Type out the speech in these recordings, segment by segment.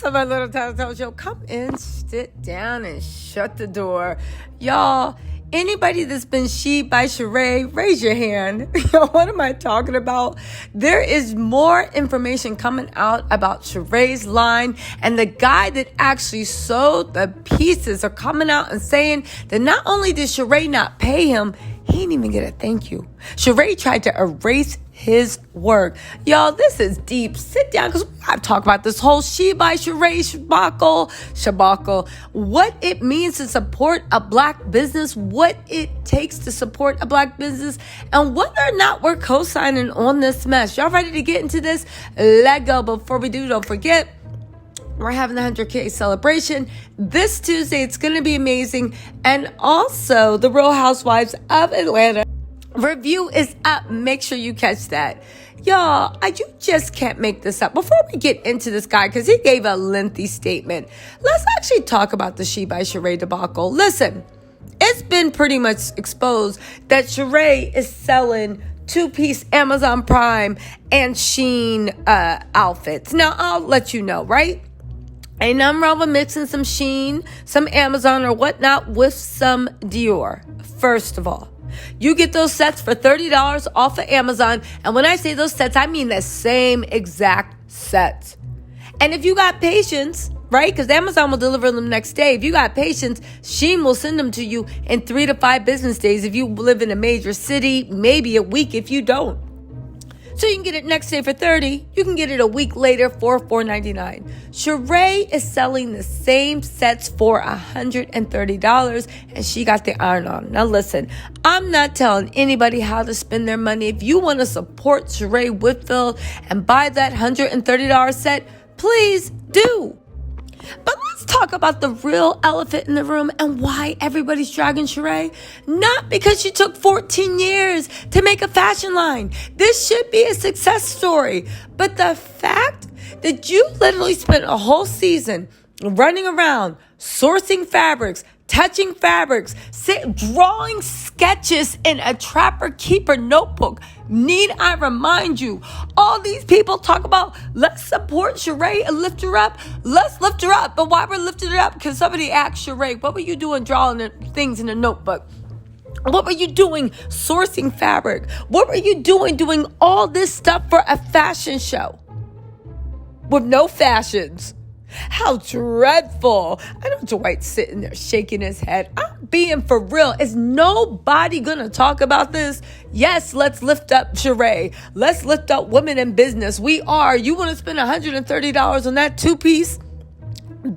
to my little TisaTells show. Come in, sit down, and shut the door. Y'all, anybody that's been sheed by Shereé, raise your hand. What am I talking about? There is more information coming out about Shereé's line, and the guy that actually sold the pieces are coming out and saying that not only did Shereé not pay him, he didn't even get a thank you. Shereé tried to erase his work. Y'all, this is deep. Sit down, because I've talked about this whole she by Shereé shabacle, what it means to support a black business, what it takes to support a black business, and whether or not we're co-signing on this mess. Y'all ready to get into this? Let go. Before we do, don't forget, we're having the 100K celebration this Tuesday. It's going to be amazing. And also, the Real Housewives of Atlanta review is up. Make sure you catch that. Y'all, you just can't make this up. Before we get into this guy, because he gave a lengthy statement, let's actually talk about the She by Shereé debacle. Listen, it's been pretty much exposed that Shereé is selling two-piece Amazon Prime and Shein outfits. Now, I'll let you know, right? Ain't nothing wrong with mixing some Shein, some Amazon or whatnot with some Dior. First of all, you get those sets for $30 off of Amazon. And when I say those sets, I mean the same exact sets. And if you got patience, right? Because Amazon will deliver them next day. If you got patience, Shein will send them to you in 3 to 5 business days. If you live in a major city, maybe a week if you don't. So you can get it next day for $30. You can get it a week later for $4.99. Shereé is selling the same sets for $130, and she got the iron on. Now listen, I'm not telling anybody how to spend their money. If you want to support Shereé Whitfield and buy that $130 set, please do. But let's talk about the real elephant in the room and why everybody's dragging Shereé. Not because she took 14 years to make a fashion line. This should be a success story. But the fact that you literally spent a whole season running around, sourcing fabrics, touching fabrics, drawing sketches in a Trapper Keeper notebook. Need I remind you, all these people talk about, let's support Shereé and lift her up. Let's lift her up. But why we're lifting her up? Because somebody asked Shereé, what were you doing drawing the things in a notebook? What were you doing sourcing fabric? What were you doing all this stuff for a fashion show with no fashions? How dreadful. I know Dwight's sitting there shaking his head. I'm being for real. Is nobody going to talk about this? Yes, let's lift up Shereé. Let's lift up women in business. We are. You want to spend $130 on that two-piece?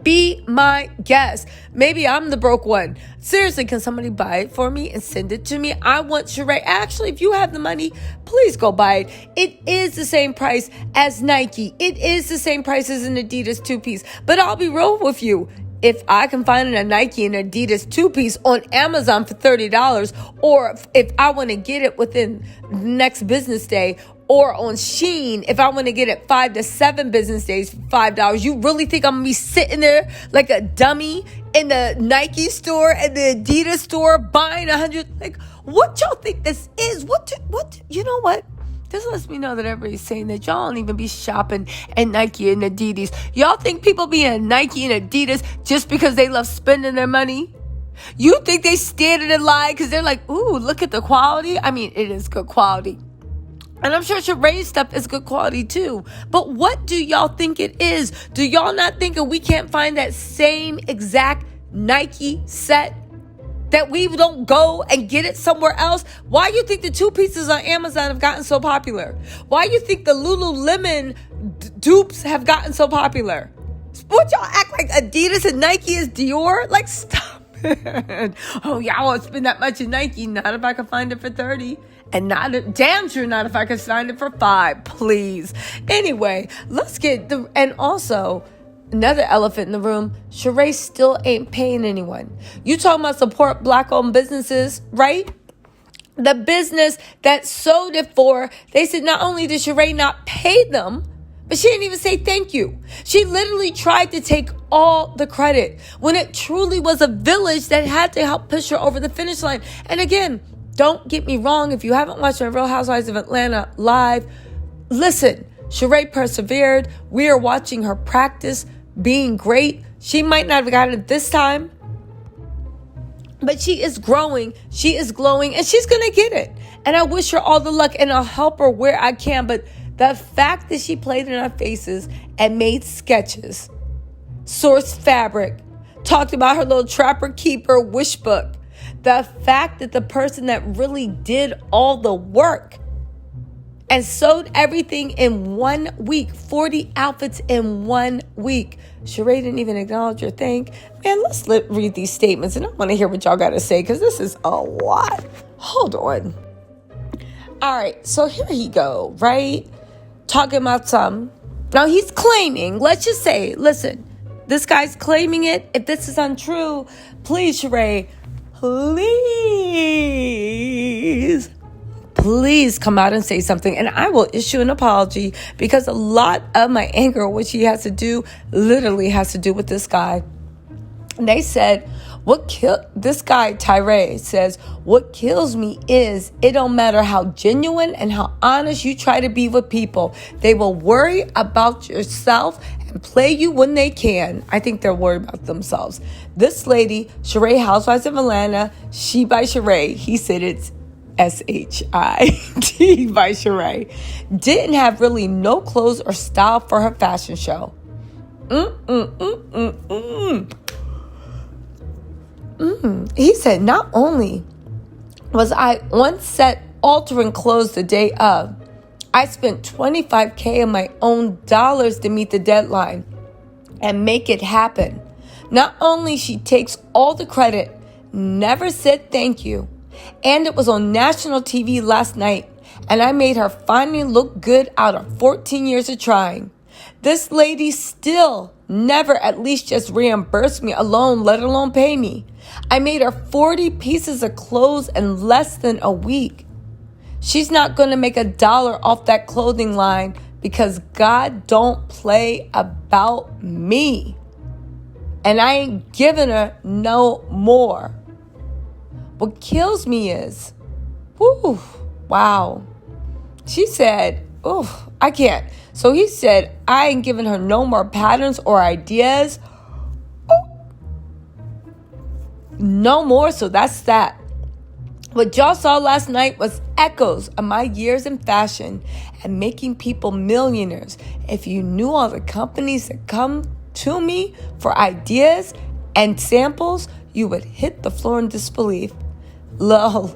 Be my guest. Maybe I'm the broke one. Seriously, can somebody buy it for me and send it to me? I want Shereé. Actually, if you have the money, please go buy it. It is the same price as Nike. It is the same price as an Adidas two-piece. But I'll be real with you. If I can find a Nike and Adidas two-piece on Amazon for $30, or if I want to get it within the next business day, or on Shein, if I want to get it 5 to 7 business days for $5, you really think I'm going to be sitting there like a dummy in the Nike store and the Adidas store buying 100? Like, what y'all think this is? You know what? This lets me know that everybody's saying that y'all don't even be shopping at Nike and Adidas. Y'all think people be in Nike and Adidas just because they love spending their money? You think they standing in line because they're like, ooh, look at the quality? I mean, it is good quality. And I'm sure Shereé's stuff is good quality too. But what do y'all think it is? Do y'all not think that we can't find that same exact Nike set? That we don't go and get it somewhere else? Why you think the two pieces on Amazon have gotten so popular? Why you think the Lululemon dupes have gotten so popular? Would y'all act like Adidas and Nike is Dior? Like, stop it. Oh, y'all won't spend that much in Nike. Not if I can find it for $30. And damn sure not if I can find it for $5, please. Anyway, let's get and also, another elephant in the room, Shereé still ain't paying anyone. You talking about support black-owned businesses, right? The business that sold it for, they said not only did Shereé not pay them, but she didn't even say thank you. She literally tried to take all the credit when it truly was a village that had to help push her over the finish line. And again, don't get me wrong. If you haven't watched the Real Housewives of Atlanta live, listen, Shereé persevered. We are watching her practice being great. She might not have gotten it this time, but she is growing, she is glowing, and she's going to get it. And I wish her all the luck, and I'll help her where I can. But the fact that she played in our faces and made sketches, sourced fabric, talked about her little Trapper Keeper wish book, the fact that the person that really did all the work and sewed everything in 1 week, 40 outfits in 1 week. Shereé didn't even acknowledge or thank. Man, let's read these statements, and I want to hear what y'all got to say, because this is a lot. Hold on. All right, so here he go, right? Talking about some. Now he's claiming, let's just say, listen, this guy's claiming it. If this is untrue, please, Shereé, please come out and say something, and I will issue an apology, because a lot of my anger, which he has to do, literally has to do with this guy. And they said, this guy, Tyree, says, what kills me is it don't matter how genuine and how honest you try to be with people. They will worry about yourself and play you when they can. I think they're worried about themselves. This lady, Shereé, Housewives of Atlanta, she by Shereé. He said it's SHIT by Shereé. Didn't have really no clothes or style for her fashion show. He said, not only was I on set altering clothes the day of, I spent $25,000 of my own dollars to meet the deadline and make it happen. Not only she takes all the credit, never said thank you, and it was on national TV last night, and I made her finally look good out of 14 years of trying. This lady still never at least just reimbursed me alone, let alone pay me. I made her 40 pieces of clothes in less than a week. She's not going to make $1 off that clothing line, because God don't play about me. And I ain't giving her no more. What kills me is, wow. She said, I can't. So he said, I ain't giving her no more patterns or ideas. No more, so that's that. What y'all saw last night was echoes of my years in fashion and making people millionaires. If you knew all the companies that come to me for ideas and samples, you would hit the floor in disbelief. Lol,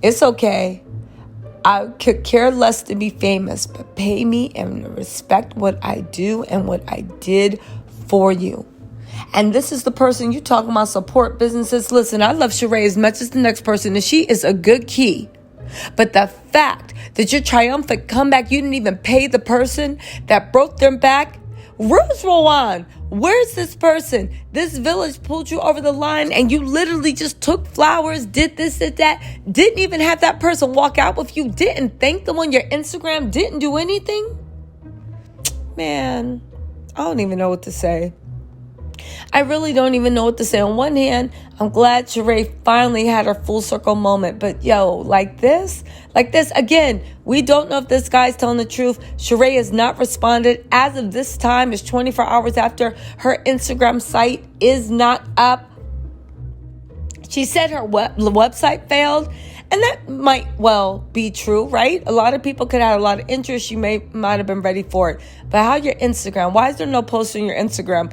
it's okay. I could care less to be famous, but pay me and respect what I do and what I did for you. And this is the person you talking about support businesses. Listen, I love Shereé as much as the next person, and she is a good key. But the fact that your triumphant comeback, you didn't even pay the person that broke their back. Where's RHOA? Where's this person? This village pulled you over the line, and you literally just took flowers, did this, did that. Didn't even have that person walk out with you. Didn't thank them on your Instagram. Didn't do anything. Man, I don't even know what to say. I really don't even know what to say. On one hand, I'm glad Shereé finally had her full circle moment. But like this, again, we don't know if this guy's telling the truth. Shereé has not responded. As of this time, it's 24 hours after her Instagram site is not up. She said her website failed. And that might well be true, right? A lot of people could have a lot of interest. You might have been ready for it. But how your Instagram? Why is there no post on your Instagram?